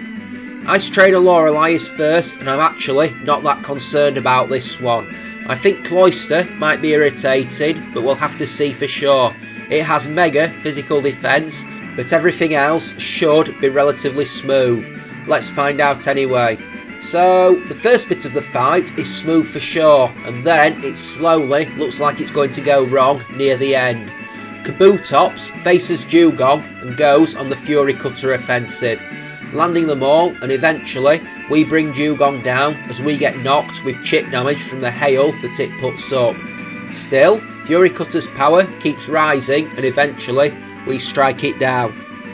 Ice Trainer Lorelei is first, and I'm actually not that concerned about this one. I think Cloyster might be irritating, but we'll have to see for sure. It has mega physical defense, but everything else should be relatively smooth. Let's find out anyway. So, the first bit of the fight is smooth for sure, and then it slowly looks like it's going to go wrong near the end. Kabutops faces Dewgong and goes on the Fury Cutter offensive, landing them all, and eventually we bring Dewgong down as we get knocked with chip damage from the hail that it puts up. Still, Fury Cutter's power keeps rising, and eventually we strike it down.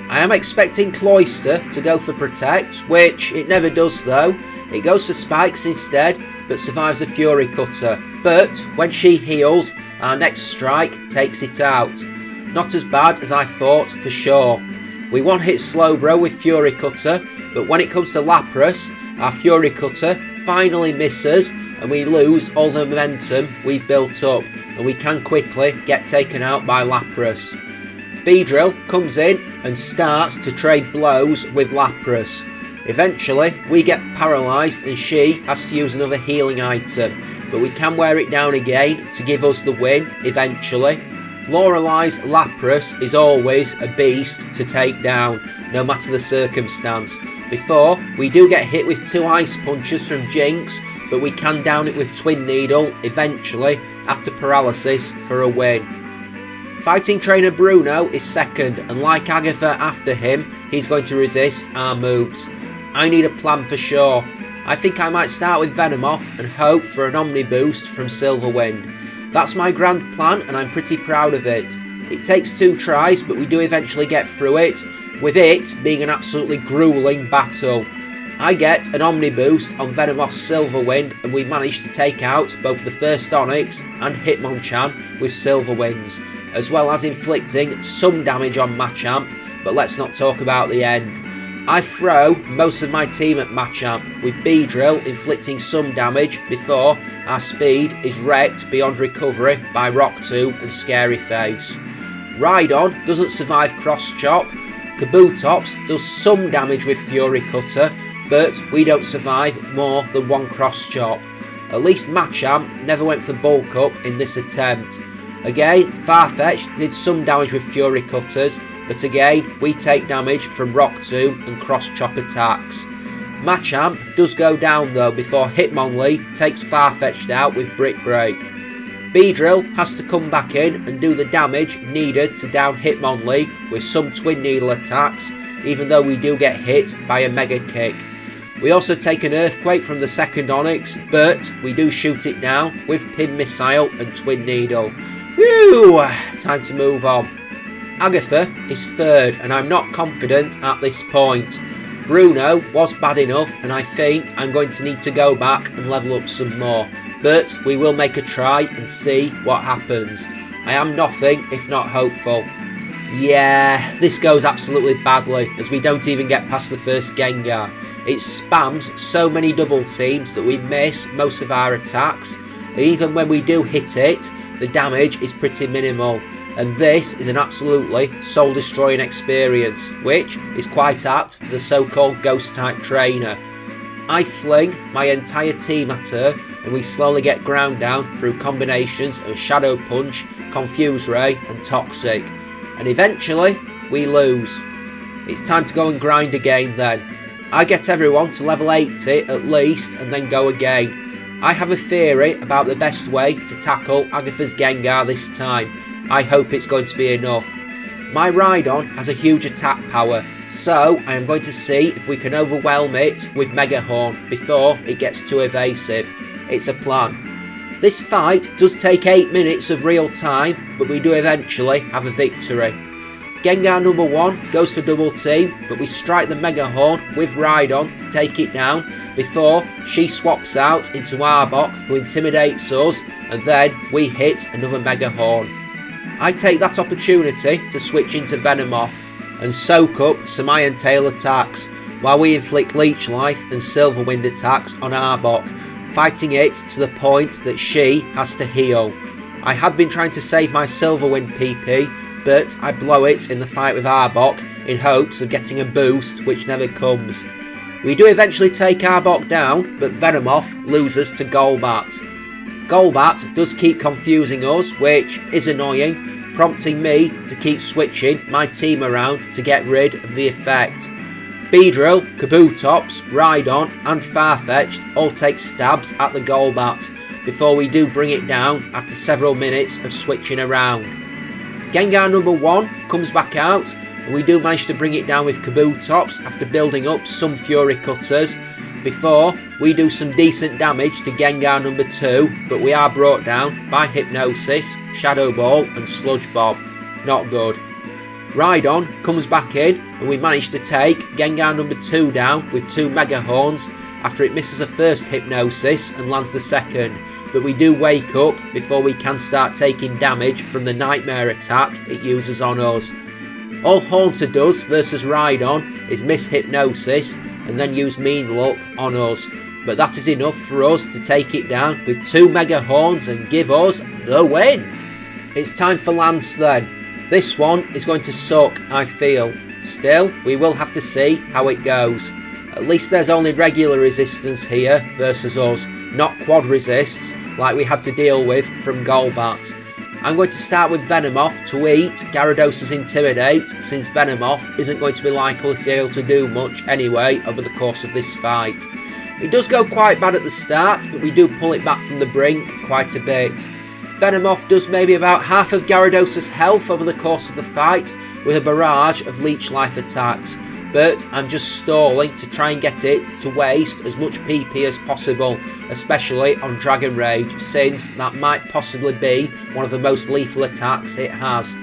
I am expecting Cloyster to go for Protect, which it never does though. It goes for Spikes instead, but survives a Fury Cutter. But when she heals, our next strike takes it out. Not as bad as I thought for sure. We one-hit Slowbro with Fury Cutter, but when it comes to Lapras, our Fury Cutter finally misses, and we lose all the momentum we've built up, and we can quickly get taken out by Lapras. Beedrill comes in and starts to trade blows with Lapras. Eventually, we get paralysed and she has to use another healing item, but we can wear it down again to give us the win eventually. Lorelei's Lapras is always a beast to take down, no matter the circumstance. Before, we do get hit with 2 Ice Punches from Jinx, but we can down it with Twin Needle eventually after paralysis for a win. Fighting Trainer Bruno is second, and like Agatha after him, he's going to resist our moves. I need a plan for sure. I think I might start with Venomoth and hope for an Omni Boost from Silverwind. That's my grand plan, and I'm pretty proud of it. It takes 2 tries, but we do eventually get through it, with it being an absolutely gruelling battle. I get an Omni Boost on Venomoth's Silverwind, and we manage to take out both the first Onix and Hitmonchan with Silverwinds, as well as inflicting some damage on Machamp, but let's not talk about the end. I throw most of my team at Machamp, with Beedrill inflicting some damage before our speed is wrecked beyond recovery by Rock Tomb and Scary Face. Rhydon doesn't survive Cross Chop, Kabutops does some damage with Fury Cutter, but we don't survive more than 1 Cross Chop. At least Machamp never went for Bulk Up in this attempt. Again, Farfetch'd did some damage with Fury Cutters, but again, we take damage from Rock Tomb and Cross Chop attacks. Machamp does go down though before Hitmonlee takes Farfetch'd out with Brick Break. Beedrill has to come back in and do the damage needed to down Hitmonlee with some Twin Needle attacks, even though we do get hit by a Mega Kick. We also take an Earthquake from the second Onix, but we do shoot it down with Pin Missile and Twin Needle. Whew, time to move on. Agatha is third, and I'm not confident at this point. Bruno was bad enough, and I think I'm going to need to go back and level up some more. But we will make a try and see what happens. I am nothing if not hopeful. Yeah, this goes absolutely badly, as we don't even get past the first Gengar. It spams so many double teams that we miss most of our attacks. Even when we do hit it, the damage is pretty minimal. And this is an absolutely soul-destroying experience, which is quite apt for the so-called Ghost-type trainer. I fling my entire team at her, and we slowly get ground down through combinations of Shadow Punch, Confuse Ray and Toxic. And eventually, we lose. It's time to go and grind again then. I get everyone to level 80 at least, and then go again. I have a theory about the best way to tackle Agatha's Gengar this time. I hope it's going to be enough. My Rhydon has a huge attack power, so I am going to see if we can overwhelm it with Mega Horn before it gets too evasive. It's a plan. This fight does take 8 minutes of real time, but we do eventually have a victory. Gengar number 1 goes for double team, but we strike the Mega Horn with Rhydon to take it down before she swaps out into Arbok, who intimidates us, and then we hit another Mega Horn. I take that opportunity to switch into Venomoth and soak up some Iron Tail attacks, while we inflict Leech Life and Silver Wind attacks on Arbok, fighting it to the point that she has to heal. I had been trying to save my Silver Wind PP, but I blow it in the fight with Arbok in hopes of getting a boost, which never comes. We do eventually take Arbok down, but Venomoth loses to Golbat. Golbat does keep confusing us, which is annoying, prompting me to keep switching my team around to get rid of the effect. Beedrill, Kabutops, Rhydon and Farfetch'd all take stabs at the Golbat before we do bring it down after several minutes of switching around. Gengar number 1 comes back out, and we do manage to bring it down with Kabutops after building up some Fury Cutters before we do some decent damage to Gengar number 2, but we are brought down by Hypnosis, Shadow Ball and Sludge Bomb. Not good. Rhydon comes back in, and we manage to take Gengar number 2 down with 2 Mega Horns after it misses a first Hypnosis and lands the second, but we do wake up before we can start taking damage from the Nightmare attack it uses on us. All Haunter does versus Rhydon is miss Hypnosis and then use Mean Look on us, but that is enough for us to take it down with 2 Mega Horns and give us the win. It's time for Lance then. This one is going to suck, I feel. Still, we will have to see how it goes. At least there's only regular resistance here versus us, not quad resists like we had to deal with from Golbat. I'm going to start with Venomoth to eat Gyarados' Intimidate, since Venomoth isn't going to be likely to be able to do much anyway over the course of this fight. It does go quite bad at the start, but we do pull it back from the brink quite a bit. Venomoth does maybe about half of Gyarados' health over the course of the fight, with a barrage of Leech Life attacks, but I'm just stalling to try and get it to waste as much PP as possible, especially on Dragon Rage, since that might possibly be one of the most lethal attacks it has.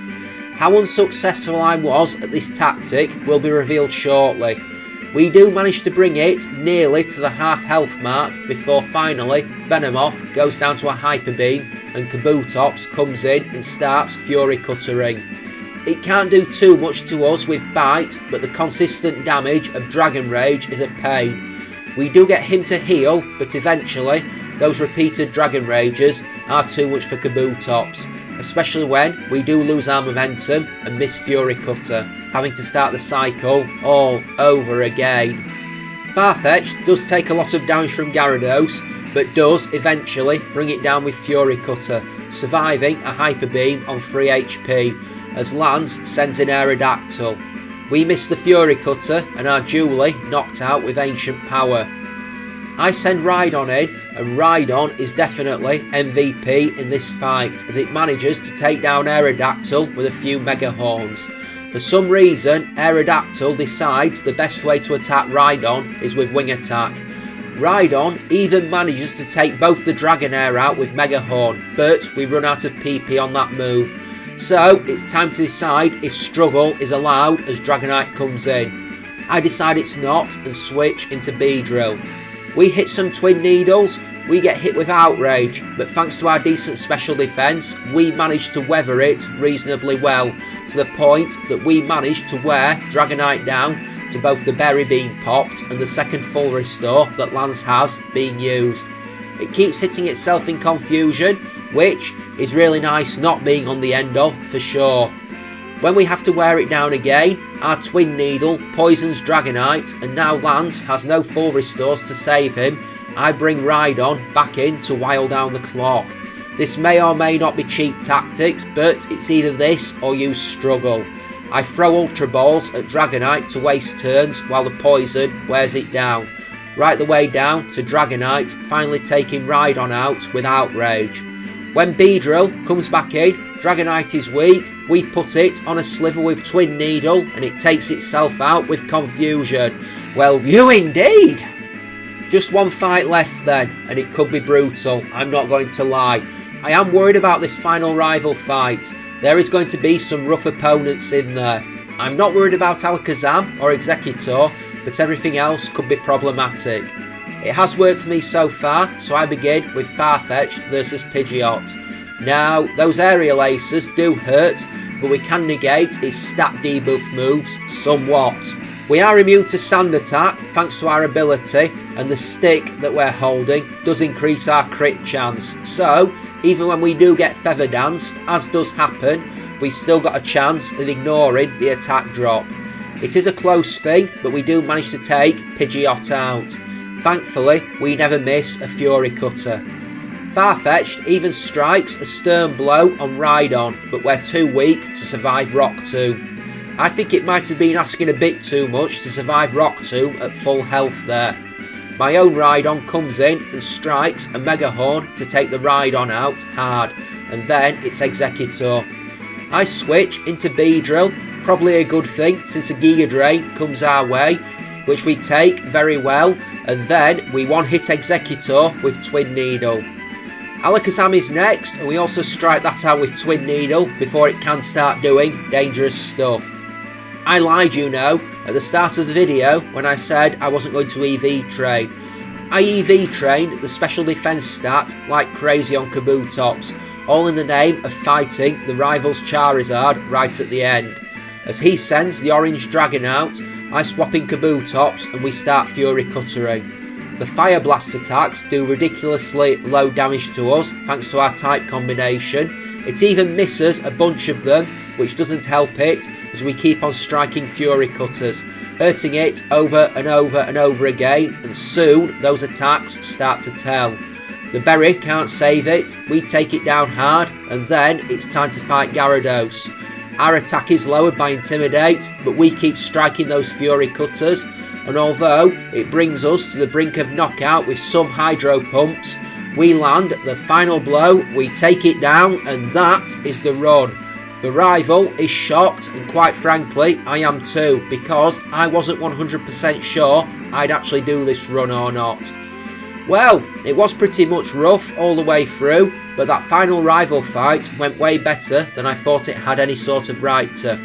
How unsuccessful I was at this tactic will be revealed shortly. We do manage to bring it nearly to the half health mark before finally Venomoth goes down to a Hyper Beam and Kabutops comes in and starts Fury Cuttering. It can't do too much to us with Bite, but the consistent damage of Dragon Rage is a pain. We do get him to heal, but eventually those repeated Dragon Rages are too much for Kabutops, especially when we do lose our momentum and miss Fury Cutter, having to start the cycle all over again. Farfetch'd does take a lot of damage from Gyarados, but does eventually bring it down with Fury Cutter, surviving a Hyper Beam on 3 HP, as Lance sends in Aerodactyl. We miss the Fury Cutter and are duly knocked out with Ancient Power. I send Rhydon in, and Rhydon is definitely MVP in this fight, as it manages to take down Aerodactyl with a few Mega Horns. For some reason, Aerodactyl decides the best way to attack Rhydon is with Wing Attack. Rhydon even manages to take both the Dragonair out with Megahorn, but we run out of PP on that move. So it's time to decide if Struggle is allowed as Dragonite comes in. I decide it's not and switch into Beedrill. We hit some Twin Needles, we get hit with Outrage, but thanks to our decent special defence, we managed to weather it reasonably well, to the point that we managed to wear Dragonite down to both the berry being popped and the second full restore that Lance has being used. It keeps hitting itself in confusion, which is really nice not being on the end of for sure. When we have to wear it down again, our Twin Needle poisons Dragonite, and now Lance has no full restores to save him. I bring Rhydon back in to while down the clock. This may or may not be cheap tactics, but it's either this or use Struggle. I throw Ultra Balls at Dragonite to waste turns while the poison wears it down. Right the way down to Dragonite finally taking Rhydon out with Outrage. When Beedrill comes back in, Dragonite is weak, we put it on a sliver with Twin Needle and it takes itself out with Confusion. Well, you indeed! Just one fight left then, and it could be brutal, I'm not going to lie. I am worried about this final rival fight. There is going to be some rough opponents in there. I'm not worried about Alakazam or Executor, but everything else could be problematic. It has worked for me so far, so I begin with Farfetch'd versus Pidgeot. Now, those aerial aces do hurt, but we can negate its stat debuff moves somewhat. We are immune to Sand Attack thanks to our ability, and the stick that we're holding does increase our crit chance. So, even when we do get Feather Danced, as does happen, we've still got a chance of ignoring the attack drop. It is a close thing, but we do manage to take Pidgeot out. Thankfully, we never miss a Fury Cutter. Farfetch'd even strikes a Stern Blow on Rhydon, but we're too weak to survive Rock Tomb. I think it might have been asking a bit too much to survive Rock Tomb at full health there. My own Rhydon comes in and strikes a Megahorn to take the Rhydon out hard, and then it's Executor. I switch into Beedrill, probably a good thing since a Giga Drain comes our way, which we take very well, and then we one-hit Executor with Twin Needle. Alakazam is next, and we also strike that out with Twin Needle before it can start doing dangerous stuff. I lied, you know, at the start of the video when I said I wasn't going to EV train. I EV trained the special defense stat like crazy on Kabutops, all in the name of fighting the rival's Charizard right at the end. As he sends the orange dragon out, I swap in Kabutops and we start Fury Cuttering. The Fire Blast attacks do ridiculously low damage to us thanks to our type combination. It even misses a bunch of them, which doesn't help it as we keep on striking Fury Cutters, hurting it over and over and over again, and soon those attacks start to tell. The berry can't save it, we take it down hard, and then it's time to fight Gyarados. Our attack is lowered by Intimidate, but we keep striking those Fury Cutters, and although it brings us to the brink of knockout with some Hydro Pumps, we land the final blow, we take it down, and that is the run. The rival is shocked, and quite frankly, I am too, because I wasn't 100% sure I'd actually do this run or not. Well, it was pretty much rough all the way through, but that final rival fight went way better than I thought it had any sort of right to.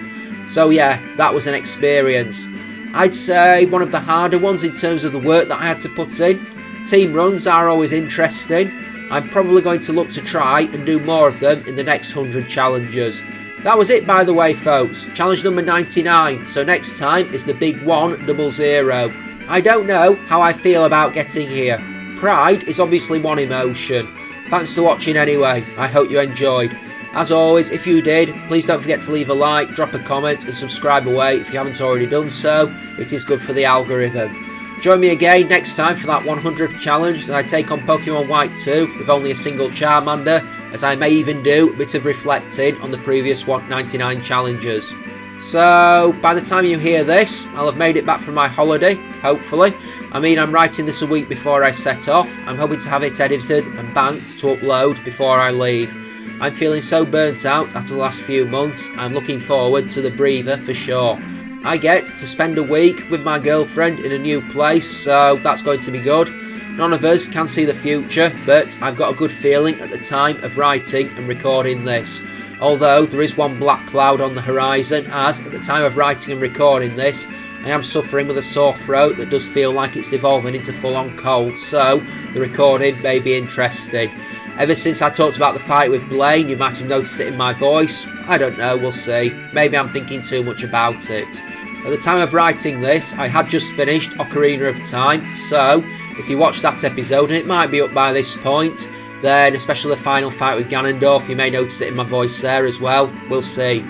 So yeah, that was an experience. I'd say one of the harder ones in terms of the work that I had to put in. Team runs are always interesting. I'm probably going to look to try and do more of them in the next 100 challenges. That was it, by the way, folks. Challenge number 99, so next time is the big 100. I don't know how I feel about getting here. Pride is obviously one emotion. Thanks for watching anyway, I hope you enjoyed. As always, if you did, please don't forget to leave a like, drop a comment and subscribe away if you haven't already done so. It is good for the algorithm. Join me again next time for that 100th challenge that I take on Pokemon White 2 with only a single Charmander, as I may even do a bit of reflecting on the previous 199 challenges. So, by the time you hear this, I'll have made it back from my holiday, hopefully. I mean, I'm writing this a week before I set off. I'm hoping to have it edited and banked to upload before I leave. I'm feeling so burnt out after the last few months, I'm looking forward to the breather for sure. I get to spend a week with my girlfriend in a new place, so that's going to be good. None of us can see the future, but I've got a good feeling at the time of writing and recording this. Although there is one black cloud on the horizon, as at the time of writing and recording this, I am suffering with a sore throat that does feel like it's devolving into full-on cold, so the recording may be interesting. Ever since I talked about the fight with Blaine, you might have noticed it in my voice. I don't know, we'll see. Maybe I'm thinking too much about it. At the time of writing this, I had just finished Ocarina of Time, so if you watched that episode, and it might be up by this point, then especially the final fight with Ganondorf, you may notice it in my voice there as well. We'll see.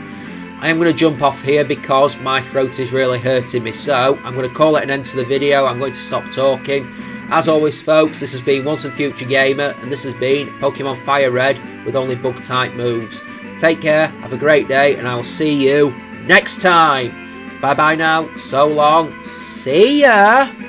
I am going to jump off here because my throat is really hurting me, so I'm going to call it an end to the video. I'm going to stop talking. As always, folks, this has been Once and Future Gamer, and this has been Pokemon Fire Red with only bug-type moves. Take care, have a great day, and I will see you next time. Bye-bye now, so long, see ya!